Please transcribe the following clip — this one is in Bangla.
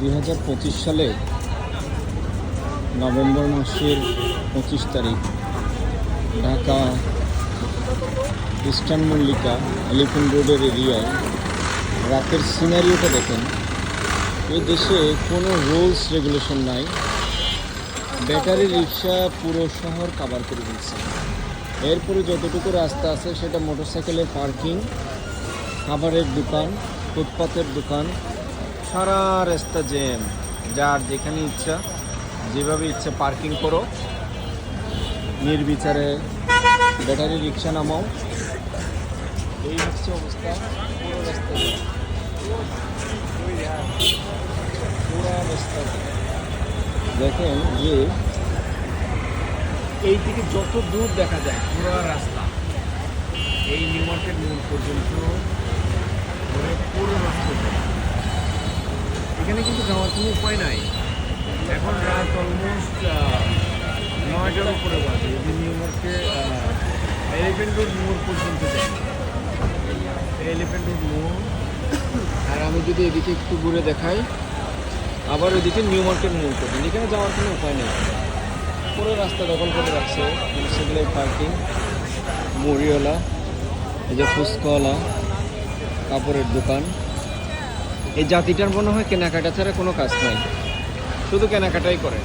2025 সালে নভেম্বর মাসের 25 তারিখ ঢাকা ইস্টার্ন মল্লিকা এলিফ্যান্ট রোডের এরিয়ায় রাতের সিনারিওটা দেখেন। এই দেশে কোনো রুলস রেগুলেশন নাই। ব্যাটারি রিক্সা পুরো শহর কাভার করে দিচ্ছে। এরপরে যতটুকু রাস্তা আছে সেটা মোটরসাইকেলের পার্কিং, খাবারের দোকান, ফুটপাতের দোকান, সারা রাস্তা জ্যাম। যার যেখানে ইচ্ছা যেভাবে ইচ্ছা পার্কিং করো, নির্বিচারে ব্যাটারি রিক্সা নামাও। এই হচ্ছে অবস্থা পুরো রাস্তা পুরো রাস্তা। দেখেন যে এই দিকে যত দূর দেখা যায় পুরো রাস্তা, এই নিউ মার্কেট মোড় পর্যন্ত পুরো রাস্তা। এখানে কিন্তু যাওয়ার কোনো উপায় নাই। এখন রাত অলমোস্ট 9টার উপরে বাজে। যদি নিউ মার্কেট এলিফ্যান্ট রোড মোড় পর্যন্ত যাই, এলিফ্যান্ট রোড মোড়, আর আমি যদি এদিকে একটু ঘুরে দেখাই, আবার ওইদিকে নিউ মার্কেট মোড় পর্যন্ত, এখানে যাওয়ার কোনো উপায় নেই। পুরো রাস্তা দখল করে রাখছে মোটরসাইকেলের পার্কিং, মুড়িওয়ালা, এই যে ফুচকাওয়ালা, কাপড়ের দোকান। এই জাতিটার মনে হয় কেনাকাটা ছাড়া কোনো কাজ নাই, শুধু কেনাকাটাই করে।